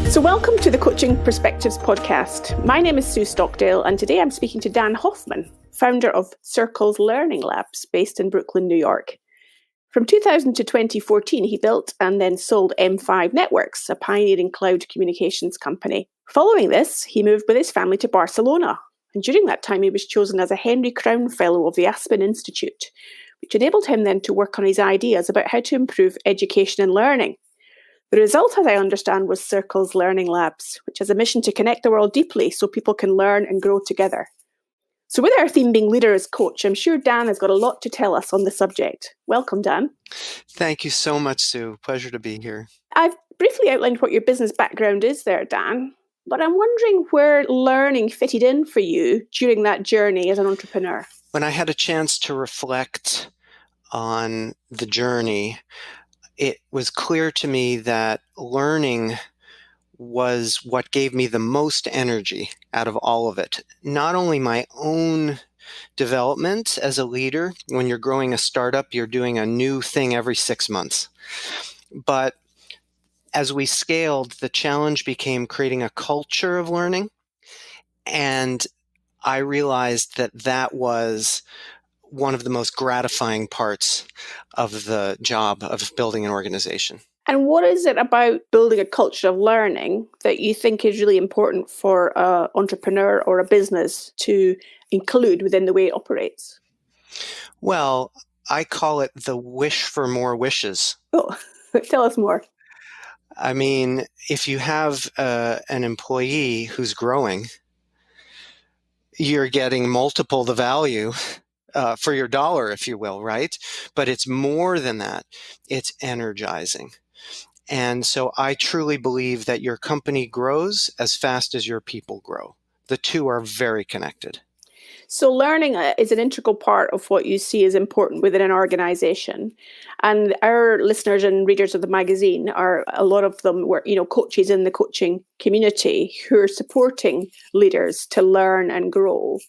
So welcome to the Coaching Perspectives podcast. My name is Sue Stockdale, and today I'm speaking to Dan Hoffman, founder of Circles Learning Labs based in Brooklyn, New York. From 2000 to 2014, he built and then sold M5 Networks, a pioneering cloud communications company. Following this, he moved with his family to Barcelona, and during that time he was chosen as a Henry Crown Fellow of the Aspen Institute, which enabled him then to work on his ideas about how to improve education and learning. The result, as I understand, was Circles Learning Labs, which has a mission to connect the world deeply so people can learn and grow together. So with our theme being Leader as Coach, I'm sure Dan has got a lot to tell us on the subject. Welcome, Dan. Thank you so much, Sue. Pleasure to be here. I've briefly outlined what your business background is there, Dan, but I'm wondering where learning fitted in for you during that journey as an entrepreneur. When I had a chance to reflect on the journey, it was clear to me that learning was what gave me the most energy out of all of it. Not only my own development as a leader. When you're growing a startup, you're doing a new thing every 6 months. But as we scaled, the challenge became creating a culture of learning. And I realized that that was one of the most gratifying parts of the job of building an organization. And what is it about building a culture of learning that you think is really important for an entrepreneur or a business to include within the way it operates? Well, I call it the wish for more wishes. Oh, tell us more. I mean, if you have an employee who's growing, you're getting multiple the value for your dollar, if you will, right? But it's more than that. It's energizing. And so I truly believe that your company grows as fast as your people grow. The two are very connected. So learning is an integral part of what you see as important within an organization. And our listeners and readers of the magazine are, a lot of them were, coaches in the coaching community who are supporting leaders to learn and grow.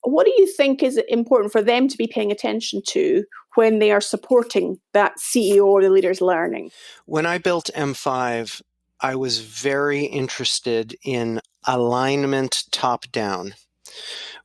What do you think is important for them to be paying attention to when they are supporting that CEO or the leader's learning? When I built M5, I was very interested in alignment top down.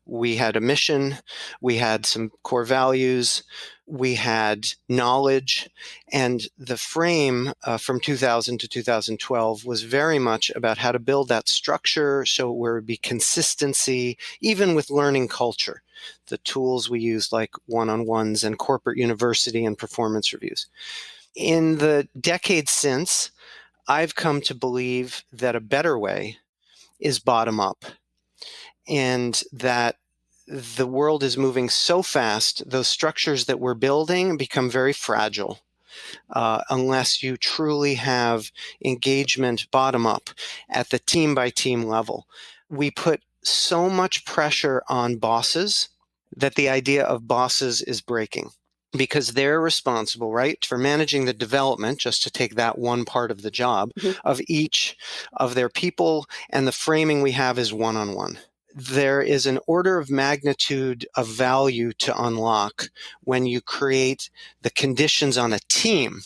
We had a mission, we had some core values, we had knowledge, and the frame from 2000 to 2012 was very much about how to build that structure so there would be consistency, even with learning culture, the tools we used like one-on-ones and corporate university and performance reviews. In the decades since, I've come to believe that a better way is bottom up. And that the world is moving so fast, those structures that we're building become very fragile unless you truly have engagement bottom up at the team by team level. We put so much pressure on bosses that the idea of bosses is breaking, because they're responsible, right, for managing the development, just to take that one part of the job, of each of their people, and the framing we have is one-on-one. There is an order of magnitude of value to unlock when you create the conditions on a team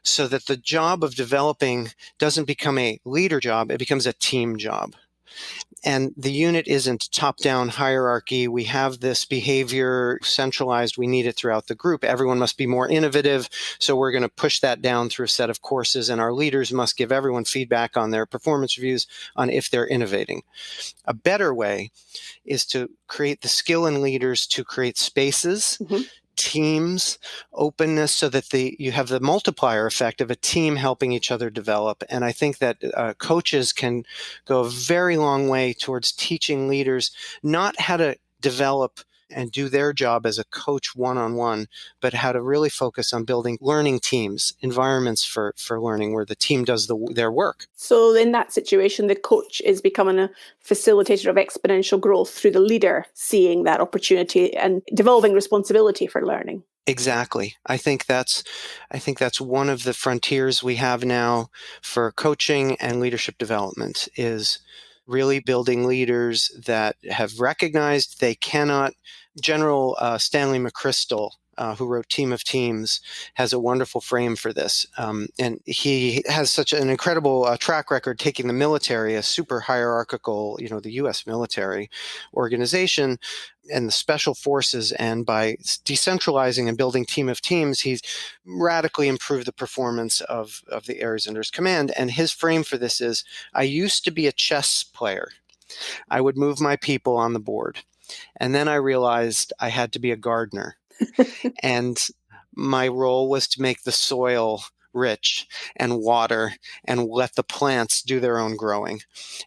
so that the job of developing doesn't become a leader job, it becomes a team job. And the unit isn't top-down hierarchy. We have this behavior centralized. We need it throughout the group. Everyone must be more innovative. So we're going to push that down through a set of courses, and our leaders must give everyone feedback on their performance reviews on if they're innovating. A better way is to create the skill in leaders to create spaces, teams, openness, so that you have the multiplier effect of a team helping each other develop. And I think that coaches can go a very long way towards teaching leaders not how to develop and do their job as a coach one-on-one, but how to really focus on building learning teams, environments for learning where the team does their work. So in that situation, the coach is becoming a facilitator of exponential growth through the leader seeing that opportunity and devolving responsibility for learning. Exactly. I think that's one of the frontiers we have now for coaching and leadership development, is really building leaders that have recognized they cannot. General Stanley McChrystal, who wrote Team of Teams, has a wonderful frame for this. And he has such an incredible track record taking the military, a super hierarchical, the U.S. military organization, and the special forces, and by decentralizing and building Team of Teams, he's radically improved the performance of the areas under his command. And his frame for this is, I used to be a chess player. I would move my people on the board. And then I realized I had to be a gardener. And my role was to make the soil rich and water and let the plants do their own growing.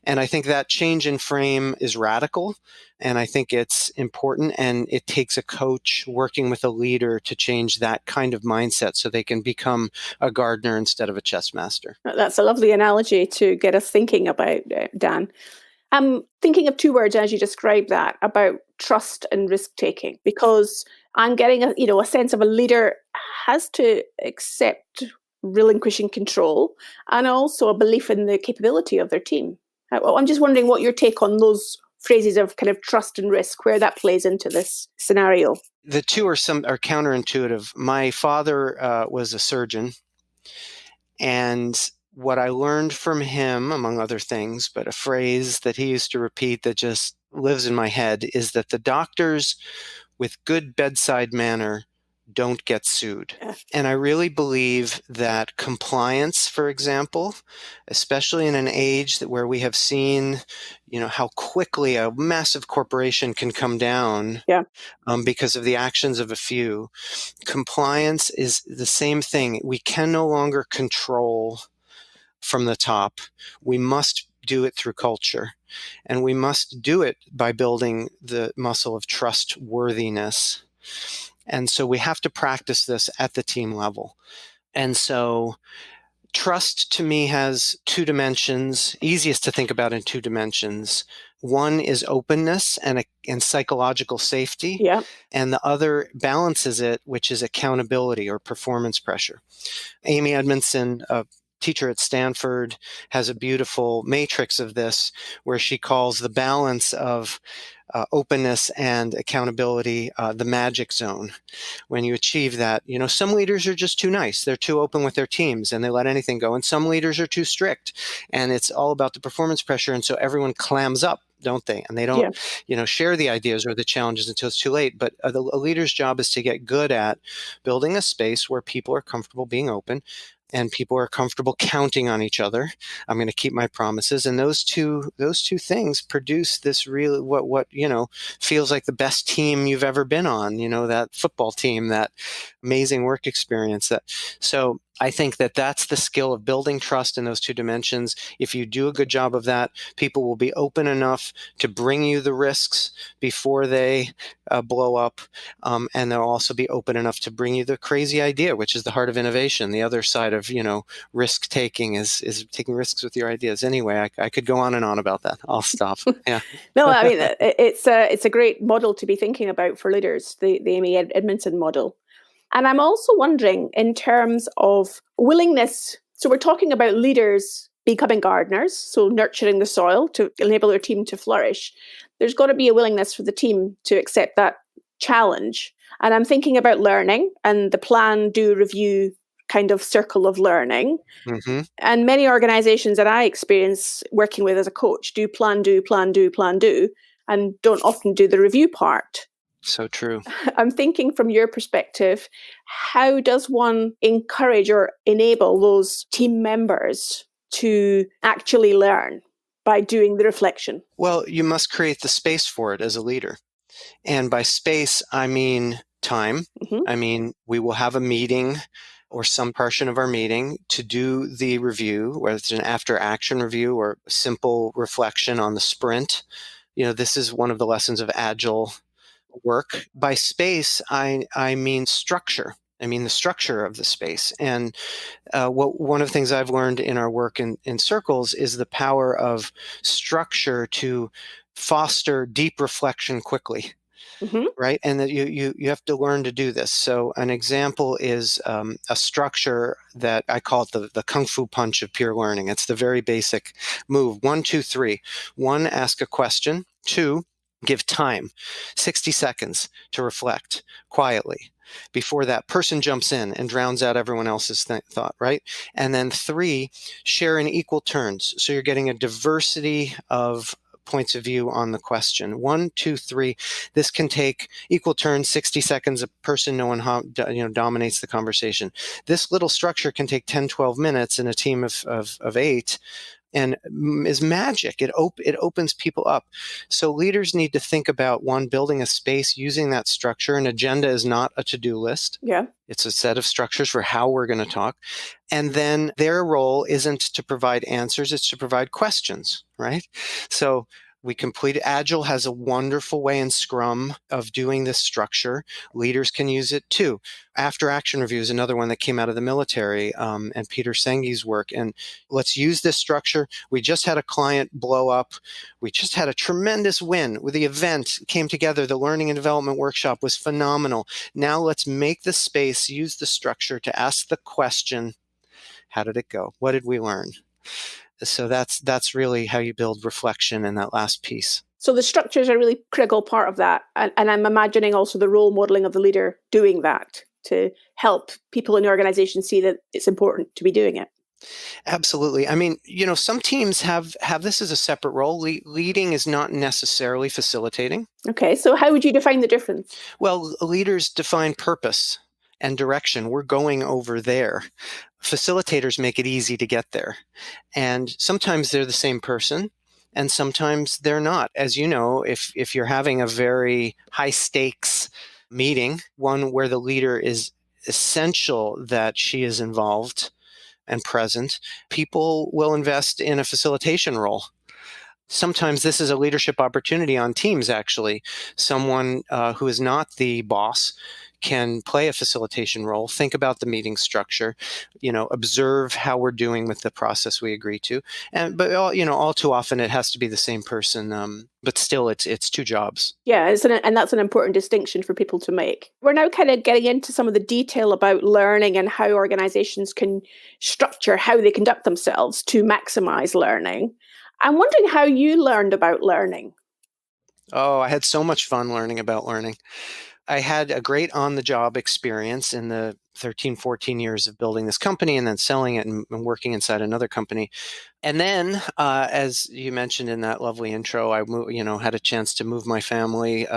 And I think that change in frame is radical. And I think it's important. And it takes a coach working with a leader to change that kind of mindset so they can become a gardener instead of a chess master. That's a lovely analogy to get us thinking about, Dan. I'm thinking of two words as you describe that, about trust and risk taking, because I'm getting a sense of a leader has to accept relinquishing control and also a belief in the capability of their team. I'm just wondering what your take on those phrases of kind of trust and risk, where that plays into this scenario. The two are counterintuitive. My father was a surgeon, and what I learned from him, among other things, but a phrase that he used to repeat that just lives in my head, is that the doctors with good bedside manner don't get sued. Yeah. And I really believe that compliance, for example, especially in an age where we have seen, how quickly a massive corporation can come down because of the actions of a few. Compliance is the same thing. We can no longer control from the top. We must do it through culture, and we must do it by building the muscle of trustworthiness. And so we have to practice this at the team level. And so trust to me has two dimensions, easiest to think about in two dimensions. One is openness and psychological safety. Yeah. And the other balances it, which is accountability or performance pressure. Amy Edmondson, a teacher at Stanford, has a beautiful matrix of this where she calls the balance of openness and accountability the magic zone. When you achieve that, some leaders are just too nice. They're too open with their teams and they let anything go. And some leaders are too strict and it's all about the performance pressure. And so everyone clams up, don't they? And they don't, share the ideas or the challenges until it's too late. But a leader's job is to get good at building a space where people are comfortable being open and people are comfortable counting on each other. I'm going to keep my promises. And those two things produce this really, what feels like the best team you've ever been on, that football team, that amazing work experience. So I think that's the skill of building trust in those two dimensions. If you do a good job of that, people will be open enough to bring you the risks before they blow up. And they'll also be open enough to bring you the crazy idea, which is the heart of innovation. The other side of, risk taking is taking risks with your ideas. Anyway, I could go on and on about that. I'll stop. Yeah. No, I mean, it's a great model to be thinking about for leaders, the Amy Edmondson model. And I'm also wondering, in terms of willingness, so we're talking about leaders becoming gardeners, so nurturing the soil to enable their team to flourish. There's got to be a willingness for the team to accept that challenge. And I'm thinking about learning and the plan, do, review kind of circle of learning. Mm-hmm. And many organizations that I experience working with as a coach do plan, do, plan, do, plan, do, and don't often do the review part. So true. I'm thinking from your perspective, how does one encourage or enable those team members to actually learn by doing the reflection? Well, you must create the space for it as a leader. And by space, I mean time. Mm-hmm. I mean, we will have a meeting or some portion of our meeting to do the review, whether it's an after action review or simple reflection on the sprint. This is one of the lessons of Agile work. By space, I mean structure. I mean the structure of the space. And one of the things I've learned in our work in circles is the power of structure to foster deep reflection quickly. Mm-hmm. Right? And that you have to learn to do this. So an example is a structure that I call it the Kung Fu punch of peer learning. It's the very basic move. 1, 2, 3. 1, ask a question. 2, give time, 60 seconds to reflect quietly. before that person jumps in and drowns out everyone else's thought, right? And then 3, share in equal turns. So you're getting a diversity of points of view on the question. 1, 2, 3. This can take equal turns, 60 seconds. A person, no one dominates the conversation. This little structure can take 10, 12 minutes in a team of 8, and is magic. It opens people up. So leaders need to think about, 1, building a space using that structure. An agenda is not a to-do list. Yeah. It's a set of structures for how we're going to talk. And then their role isn't to provide answers, it's to provide questions, right? So we complete Agile has a wonderful way in Scrum of doing this structure. Leaders can use it too. After action review is another one that came out of the military, and Peter Sengi's work. And let's use this structure. We just had a client blow up. We just had a tremendous win with the event came together. The learning and development workshop was phenomenal. Now let's make the space, use the structure to ask the question, how did it go? What did we learn? So that's really how you build reflection in that last piece. So the structures are a really critical part of that. And I'm imagining also the role modeling of the leader doing that to help people in the organization see that it's important to be doing it. Absolutely. I mean, some teams have this as a separate role. Leading is not necessarily facilitating. Okay, so how would you define the difference? Well, leaders define purpose and direction. We're going over there. Facilitators make it easy to get there. And sometimes they're the same person, and sometimes they're not. As you know, if you're having a very high stakes meeting, one where the leader is essential that she is involved and present, people will invest in a facilitation role. Sometimes this is a leadership opportunity on teams, actually. Someone who is not the boss can play a facilitation role, think about the meeting structure, observe how we're doing with the process we agree to. But all too often it has to be the same person, but still it's 2 jobs. Yeah, and that's an important distinction for people to make. We're now kind of getting into some of the detail about learning and how organizations can structure how they conduct themselves to maximize learning. I'm wondering how you learned about learning. Oh, I had so much fun learning about learning. I had a great on-the-job experience in the 13, 14 years of building this company and then selling it and working inside another company. And then, as you mentioned in that lovely intro, I had a chance to move my family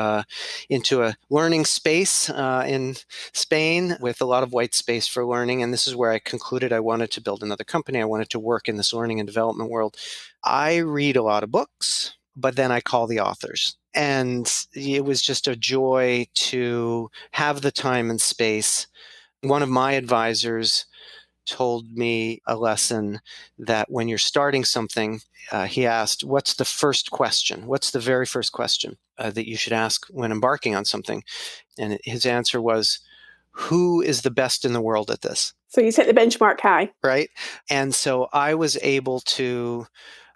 into a learning space in Spain with a lot of white space for learning. And this is where I concluded I wanted to build another company. I wanted to work in this learning and development world. I read a lot of books, but then I call the authors. And it was just a joy to have the time and space. One of my advisors told me a lesson that when you're starting something, he asked, what's the first question? What's the very first question that you should ask when embarking on something? And his answer was, who is the best in the world at this? So you set the benchmark high. Right. And so I was able to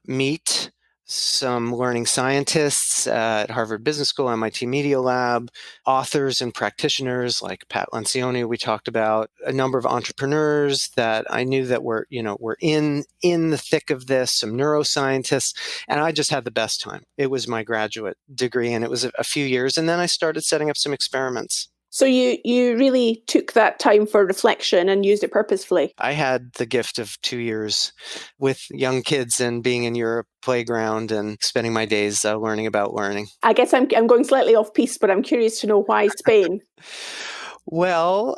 meet some learning scientists at Harvard Business School, MIT Media Lab, authors and practitioners like Pat Lencioni, we talked about, a number of entrepreneurs that I knew that were in the thick of this, some neuroscientists, and I just had the best time. It was my graduate degree, and it was a few years, and then I started setting up some experiments. So you really took that time for reflection and used it purposefully. I had the gift of 2 years with young kids and being in Europe playground and spending my days learning about learning. I guess I'm going slightly off piste, but I'm curious to know why Spain. Well,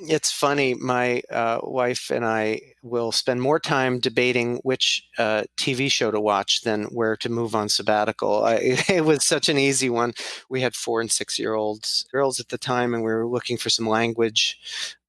it's funny. My wife and I will spend more time debating which TV show to watch than where to move on sabbatical. It was such an easy one. We had 4 and 6-year-olds girls at the time, and we were looking for some language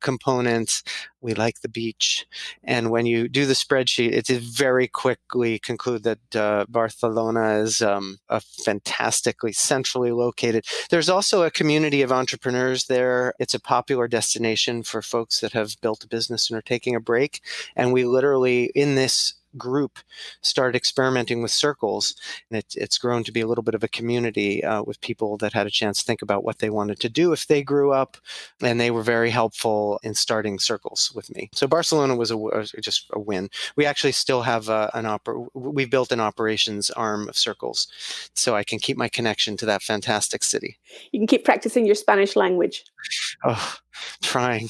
components. We like the beach. And when you do the spreadsheet, it is very quickly conclude that Barcelona is a fantastically centrally located. There's also a community of entrepreneurs there. It's a popular destination for folks that have built a business and are taking a break. And we literally, in this group started experimenting with circles, and it's grown to be a little bit of a community with people that had a chance to think about what they wanted to do if they grew up, and they were very helpful in starting circles with me. So Barcelona was just a win. We actually still have we've built an operations arm of circles, so I can keep my connection to that fantastic city. You can keep practicing your Spanish language. Oh, trying.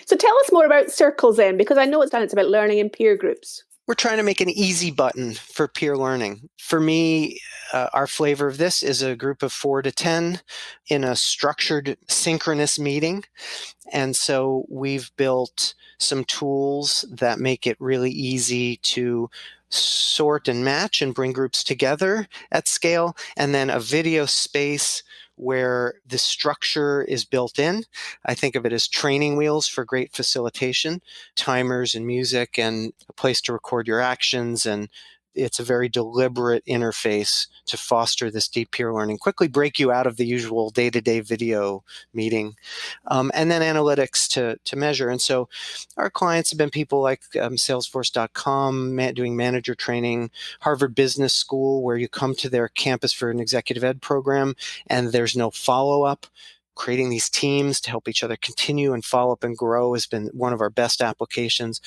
So tell us more about circles then, because I know it's about learning in peer groups. We're trying to make an easy button for peer learning. For me, our flavor of this is a group of 4 to 10 in a structured synchronous meeting. And so we've built some tools that make it really easy to sort and match and bring groups together at scale, and then a video space where the structure is built in. I think of it as training wheels for great facilitation, timers and music and a place to record your actions. And it's a very deliberate interface to foster this deep peer learning, quickly break you out of the usual day-to-day video meeting, and then analytics to measure. And so our clients have been people like Salesforce.com doing manager training, Harvard Business School, where you come to their campus for an executive ed program and there's no follow-up. Creating these teams to help each other continue and follow up and grow has been one of our best applications.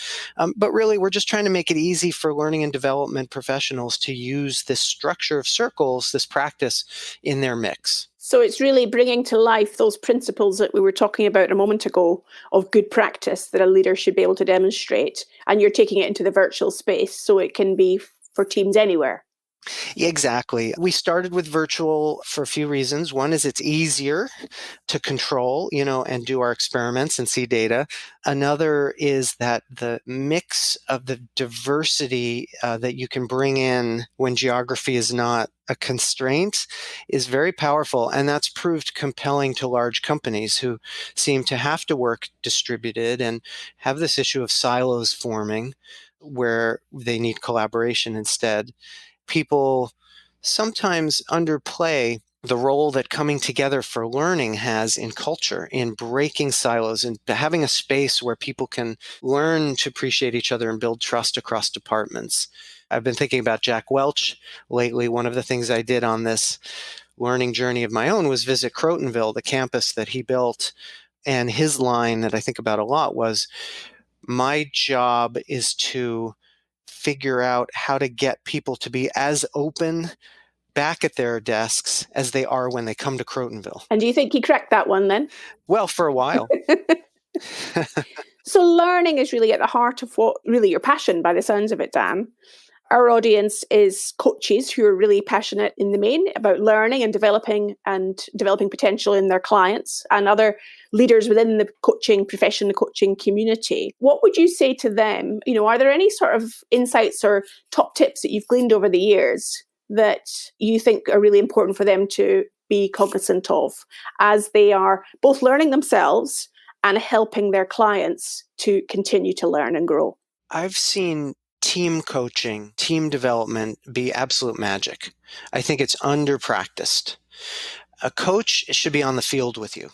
But really, we're just trying to make it easy for learning and development professionals to use this structure of circles, this practice, in their mix. So it's really bringing to life those principles that we were talking about a moment ago of good practice that a leader should be able to demonstrate. And you're taking it into the virtual space so it can be for teams anywhere. Exactly. We started with virtual for a few reasons. One is it's easier to control, and do our experiments and see data. Another is that the mix of the diversity that you can bring in when geography is not a constraint is very powerful. And that's proved compelling to large companies who seem to have to work distributed and have this issue of silos forming where they need collaboration instead. People sometimes underplay the role that coming together for learning has in culture, in breaking silos and having a space where people can learn to appreciate each other and build trust across departments. I've been thinking about Jack Welch lately. One of the things I did on this learning journey of my own was visit Crotonville, the campus that he built. And his line that I think about a lot was, my job is to figure out how to get people to be as open back at their desks as they are when they come to Crotonville. And do you think he cracked that one then? Well, for a while. So learning is really at the heart of what really your passion, by the sounds of it, Dan. Our audience is coaches who are really passionate in the main about learning and developing potential in their clients and other leaders within the coaching profession, the coaching community. What would you say to them? Are there any sort of insights or top tips that you've gleaned over the years that you think are really important for them to be cognizant of as they are both learning themselves and helping their clients to continue to learn and grow? I've seen team coaching, team development be absolute magic. I think it's under-practiced. A coach should be on the field with you.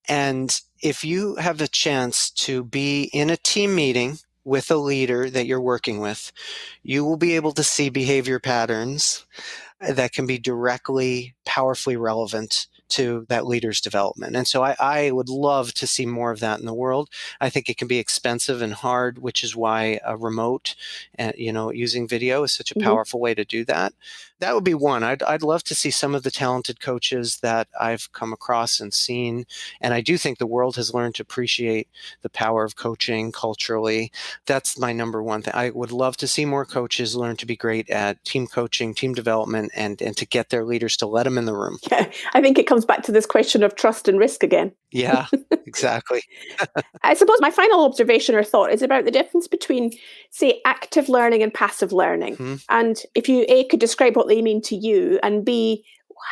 And if you have a chance to be in a team meeting with a leader that you're working with, you will be able to see behavior patterns that can be directly, powerfully relevant to that leader's development. And so I would love to see more of that in the world. I think it can be expensive and hard, which is why a remote and using video is such a powerful way to do that. That would be one. I'd love to see some of the talented coaches that I've come across and seen. And I do think the world has learned to appreciate the power of coaching culturally. That's my number one thing. I would love to see more coaches learn to be great at team coaching, team development, and to get their leaders to let them in the room. Yeah, I think it comes back to this question of trust and risk again. Yeah, exactly. I suppose my final observation or thought is about the difference between, say, active learning and passive learning. Mm-hmm. And if you, A, could describe what they mean to you, and B,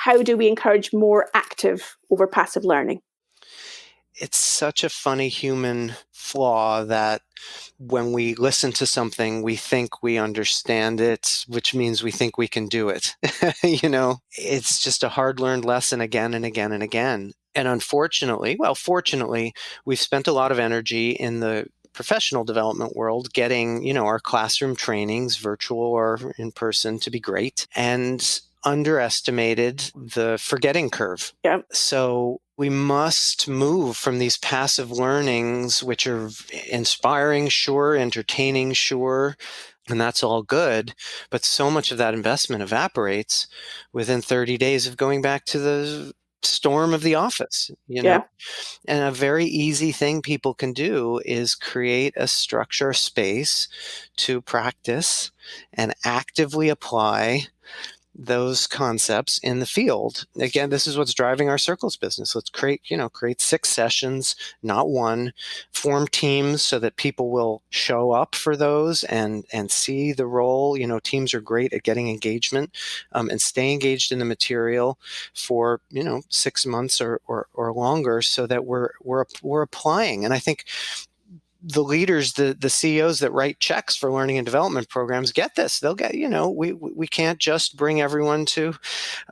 how do we encourage more active over passive learning? It's such a funny human flaw that when we listen to something, we think we understand it, which means we think we can do it. It's just a hard-learned lesson again and again and again. And fortunately, we've spent a lot of energy in the professional development world, getting, our classroom trainings, virtual or in person, to be great, and underestimated the forgetting curve. Yeah. So we must move from these passive learnings, which are inspiring, sure, entertaining, sure, and that's all good. But so much of that investment evaporates within 30 days of going back to the storm of the office, Yeah. And a very easy thing people can do is create a structure, a space to practice and actively apply those concepts in the field. Again, this is what's driving our circles business. Let's create 6 sessions, not one, form teams so that people will show up for those and see the role. Teams are great at getting engagement and stay engaged in the material for, 6 months or longer, so that we're applying. And I think the leaders, the CEOs that write checks for learning and development programs get this. They'll get, we can't just bring everyone to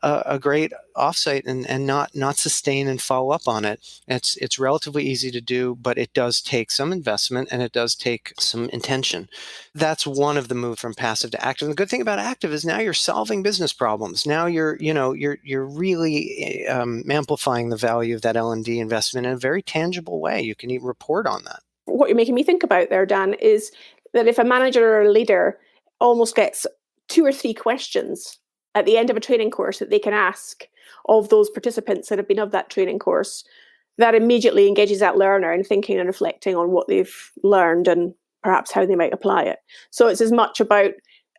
a great offsite and not sustain and follow up on it. It's relatively easy to do, but it does take some investment and it does take some intention. That's one of the move from passive to active. And the good thing about active is now you're solving business problems. Now you're really amplifying the value of that L&D investment in a very tangible way. You can even report on that. What you're making me think about there, Dan, is that if a manager or a leader almost gets 2 or 3 questions at the end of a training course that they can ask of those participants that have been of that training course, that immediately engages that learner in thinking and reflecting on what they've learned and perhaps how they might apply it. So it's as much about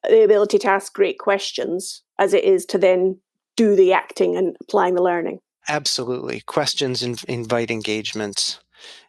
the ability to ask great questions as it is to then do the acting and applying the learning. Absolutely. Questions invite engagement.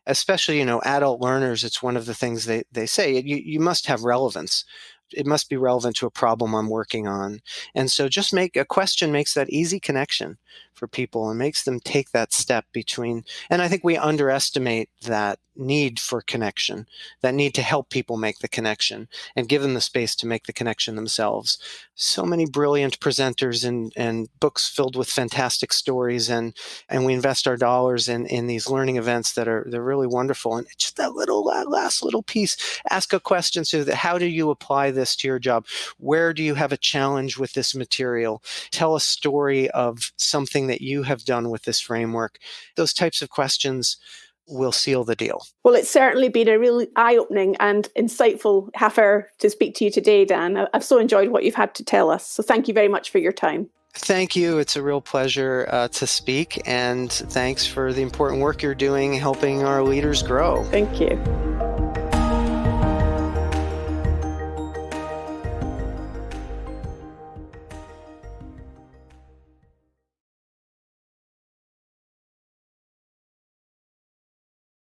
Especially, adult learners, it's one of the things they say. You must have relevance. It must be relevant to a problem I'm working on. And so just make a question makes that easy connection for people and makes them take that step between. And I think we underestimate that need for connection, that need to help people make the connection and give them the space to make the connection themselves. So many brilliant presenters and books filled with fantastic stories, and we invest our dollars in these learning events they're really wonderful. And just that last little piece, ask a question. So that, how do you apply this to your job? Where do you have a challenge with this material? Tell a story of something that you have done with this framework. Those types of questions will seal the deal. Well, it's certainly been a really eye-opening and insightful half hour to speak to you today, Dan. I've so enjoyed what you've had to tell us. So thank you very much for your time. Thank you. It's a real pleasure to speak, and thanks for the important work you're doing helping our leaders grow. Thank you.